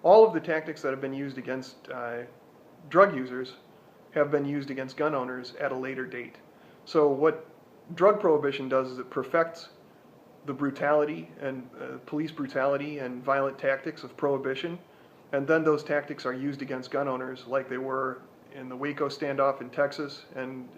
all of the tactics that have been used against drug users have been used against gun owners at a later date. So what drug prohibition does is it perfects the brutality and police brutality and violent tactics of prohibition, and then those tactics are used against gun owners like they were in the Waco standoff in Texas and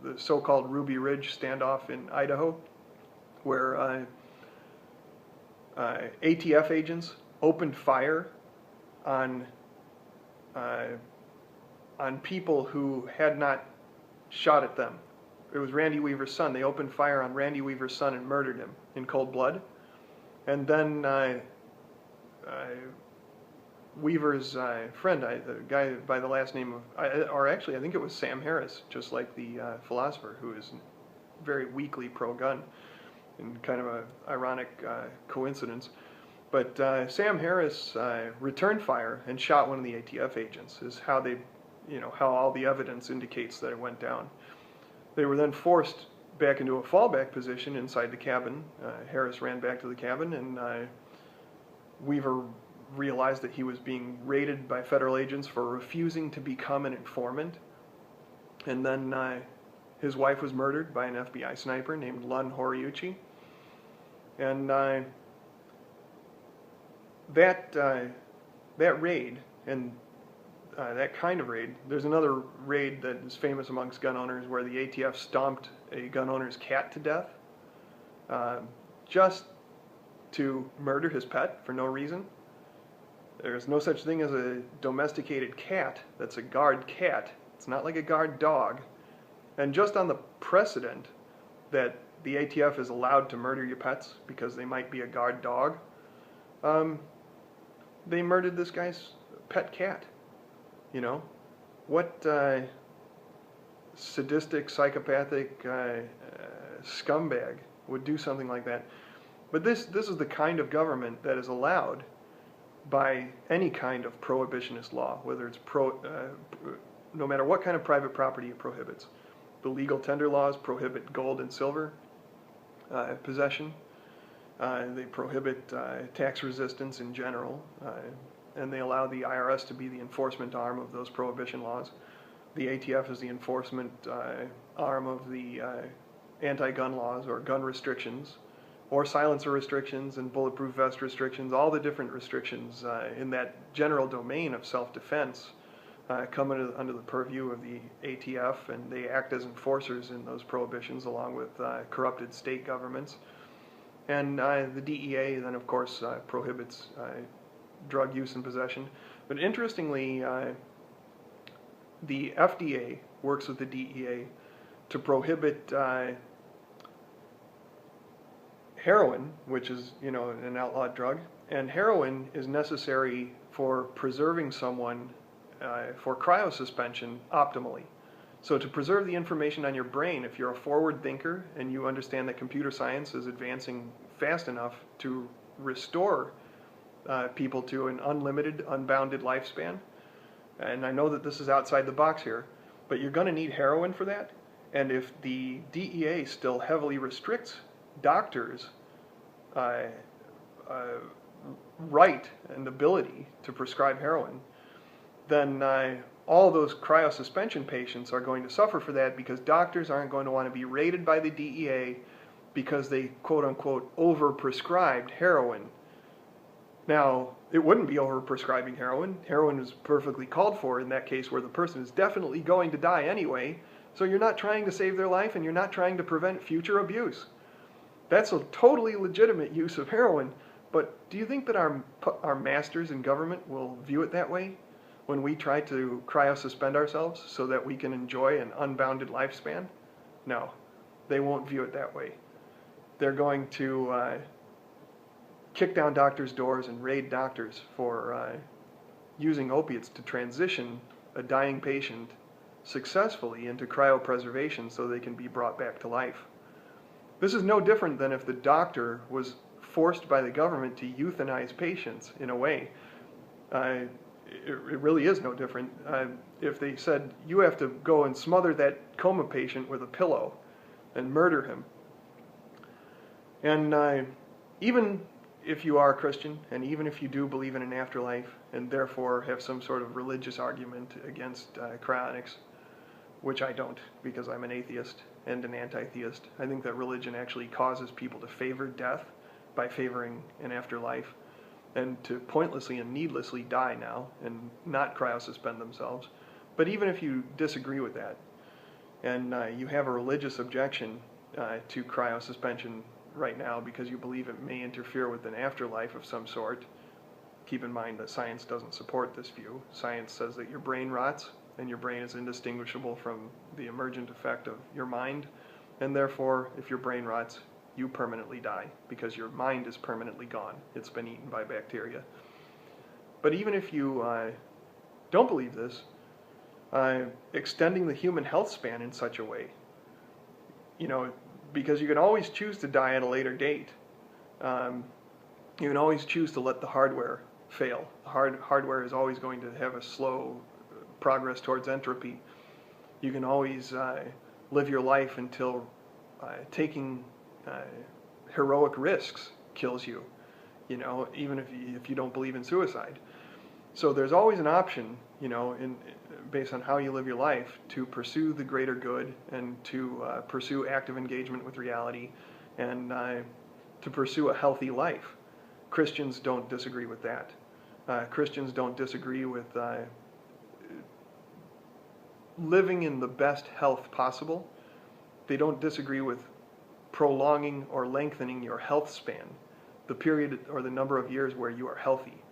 the so-called Ruby Ridge standoff in Idaho, where ATF agents opened fire on people who had not shot at them. It was Randy Weaver's son. They opened fire on Randy Weaver's son and murdered him in cold blood. And then Weaver's friend, the guy by the last name of, or actually I think it was Sam Harris, just like the philosopher, who is very weakly pro-gun, in kind of an ironic coincidence. But Sam Harris returned fire and shot one of the ATF agents, is how they, how all the evidence indicates that it went down. They were then forced back into a fallback position inside the cabin. Harris ran back to the cabin, and Weaver realized that he was being raided by federal agents for refusing to become an informant. And then his wife was murdered by an FBI sniper named Lon Horiuchi. And that raid, and that kind of raid, there's another raid that is famous amongst gun owners where the ATF stomped a gun owner's cat to death just to murder his pet for no reason. There's no such thing as a domesticated cat that's a guard cat. It's not like a guard dog. And just on the precedent that the ATF is allowed to murder your pets because they might be a guard dog, they murdered this guy's pet cat. What sadistic, psychopathic scumbag would do something like that? But this is the kind of government that is allowed by any kind of prohibitionist law, whether it's no matter what kind of private property it prohibits. The legal tender laws prohibit gold and silver possession. They prohibit tax resistance in general, and they allow the IRS to be the enforcement arm of those prohibition laws. The ATF is the enforcement arm of the anti-gun laws or gun restrictions, or silencer restrictions and bulletproof vest restrictions. All the different restrictions in that general domain of self-defense come under the purview of the ATF, and they act as enforcers in those prohibitions along with corrupted state governments. And the DEA then, of course, prohibits drug use and possession. But interestingly, the FDA works with the DEA to prohibit heroin, which is, an outlawed drug. And heroin is necessary for preserving someone for cryosuspension optimally. So to preserve the information on your brain, if you're a forward thinker and you understand that computer science is advancing fast enough to restore people to an unlimited, unbounded lifespan, and I know that this is outside the box here, but you're going to need heroin for that. And if the DEA still heavily restricts doctors' right and ability to prescribe heroin, then all those cryosuspension patients are going to suffer for that, because doctors aren't going to want to be raided by the DEA because they quote-unquote overprescribed heroin. Now, it wouldn't be overprescribing heroin. Heroin is perfectly called for in that case where the person is definitely going to die anyway, so you're not trying to save their life and you're not trying to prevent future abuse. That's a totally legitimate use of heroin, but do you think that our masters in government will view it that way when we try to cryosuspend ourselves so that we can enjoy an unbounded lifespan? No, they won't view it that way. They're going to kick down doctors' doors and raid doctors for using opiates to transition a dying patient successfully into cryopreservation so they can be brought back to life. This is no different than if the doctor was forced by the government to euthanize patients in a way. It really is no different. If they said, you have to go and smother that coma patient with a pillow and murder him. And even if you are a Christian, and even if you do believe in an afterlife, and therefore have some sort of religious argument against cryonics, which I don't, because I'm an atheist and an anti-theist. I think that religion actually causes people to favor death by favoring an afterlife, and to pointlessly and needlessly die now and not cryosuspend themselves. But even if you disagree with that, and you have a religious objection to cryosuspension right now because you believe it may interfere with an afterlife of some sort, keep in mind that science doesn't support this view. Science says that your brain rots, and your brain is indistinguishable from the emergent effect of your mind, and therefore, if your brain rots, you permanently die, because your mind is permanently gone. It's been eaten by bacteria. But even if you don't believe this, extending the human health span in such a way, because you can always choose to die at a later date. You can always choose to let the hardware fail. Hardware is always going to have a slow progress towards entropy. You can always live your life until taking heroic risks kills you, even if you don't believe in suicide. So there's always an option, based on how you live your life, to pursue the greater good and to pursue active engagement with reality and to pursue a healthy life. Christians don't disagree with that. Christians don't disagree with living in the best health possible. They don't disagree with prolonging or lengthening your health span, the period or the number of years where you are healthy.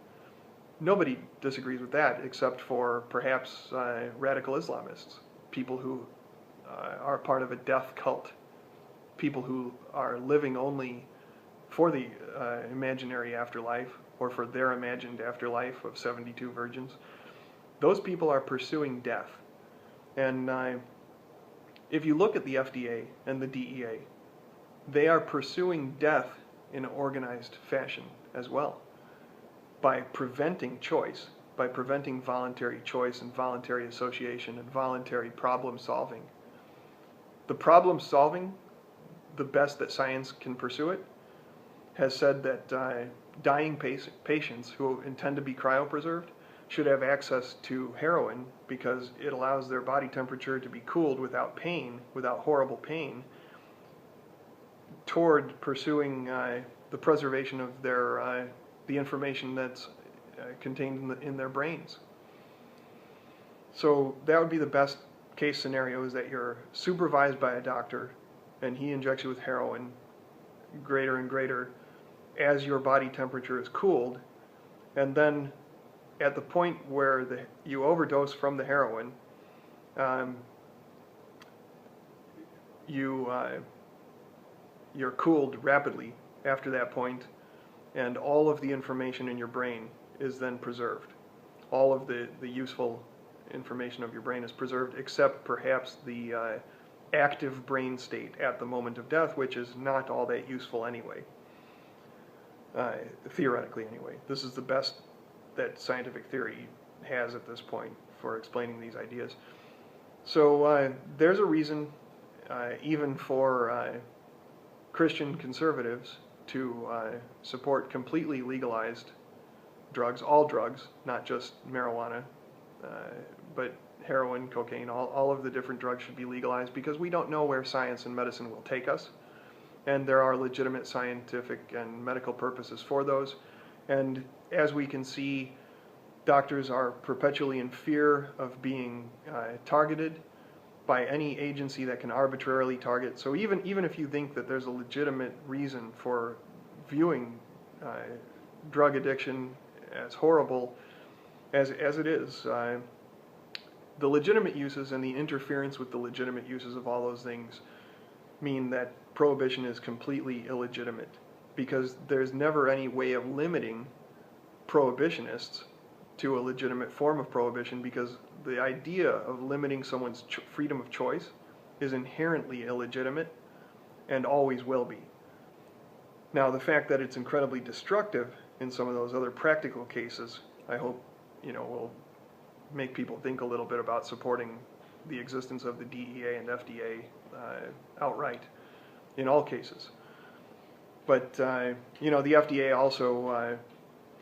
Nobody disagrees with that except for perhaps radical Islamists, people who are part of a death cult, people who are living only for the imaginary afterlife or for their imagined afterlife of 72 virgins. Those people are pursuing death. And if you look at the FDA and the DEA, they are pursuing death in an organized fashion as well, by preventing choice, by preventing voluntary choice and voluntary association and voluntary problem solving. The problem solving, the best that science can pursue it, has said that dying patients who intend to be cryopreserved should have access to heroin because it allows their body temperature to be cooled without pain, without horrible pain, toward pursuing the preservation of their the information that's contained in their brains. So that would be the best case scenario, is that you're supervised by a doctor and he injects you with heroin greater and greater as your body temperature is cooled, and then at the point where you overdose from the heroin, you're cooled rapidly after that point, and all of the information in your brain is then preserved. All of the useful information of your brain is preserved, except perhaps the active brain state at the moment of death, which is not all that useful anyway, theoretically anyway. This is the best that scientific theory has at this point for explaining these ideas. So there's a reason, even for Christian conservatives, to support completely legalized drugs, all drugs, not just marijuana, but heroin, cocaine, all of the different drugs should be legalized, because we don't know where science and medicine will take us, and there are legitimate scientific and medical purposes for those. And as we can see, doctors are perpetually in fear of being targeted by any agency that can arbitrarily target. So even if you think that there's a legitimate reason for viewing drug addiction as horrible as it is, the legitimate uses and the interference with the legitimate uses of all those things mean that prohibition is completely illegitimate, because there's never any way of limiting prohibitionists to a legitimate form of prohibition, because the idea of limiting someone's freedom of choice is inherently illegitimate and always will be. Now, the fact that it's incredibly destructive in some of those other practical cases, I hope, will make people think a little bit about supporting the existence of the DEA and FDA outright in all cases. But, you know, the FDA also,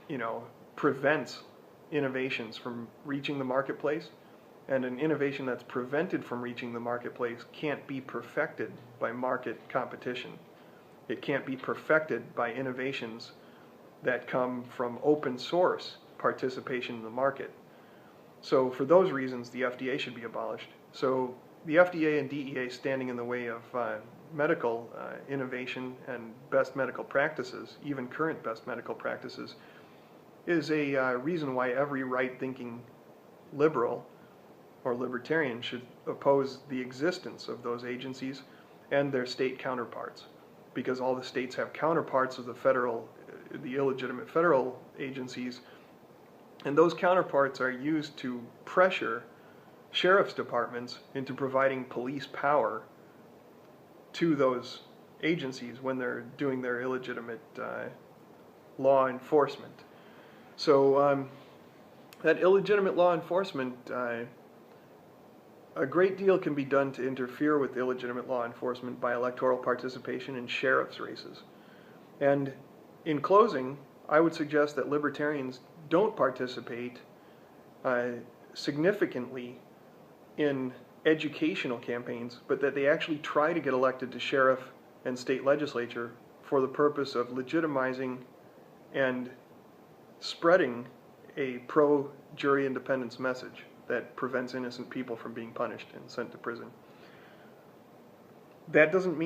you know, prevents innovations from reaching the marketplace, and an innovation that's prevented from reaching the marketplace can't be perfected by market competition. It can't be perfected by innovations that come from open source participation in the market. So for those reasons, the FDA should be abolished. So the FDA and DEA standing in the way of medical innovation and best medical practices, even current best medical practices, is a reason why every right-thinking liberal or libertarian should oppose the existence of those agencies and their state counterparts, because all the states have counterparts of the illegitimate federal agencies, and those counterparts are used to pressure sheriff's departments into providing police power to those agencies when they're doing their illegitimate law enforcement. So that illegitimate law enforcement, a great deal can be done to interfere with illegitimate law enforcement by electoral participation in sheriff's races. And in closing, I would suggest that libertarians don't participate significantly in educational campaigns, but that they actually try to get elected to sheriff and state legislature for the purpose of legitimizing and spreading a pro-jury independence message that prevents innocent people from being punished and sent to prison. That doesn't mean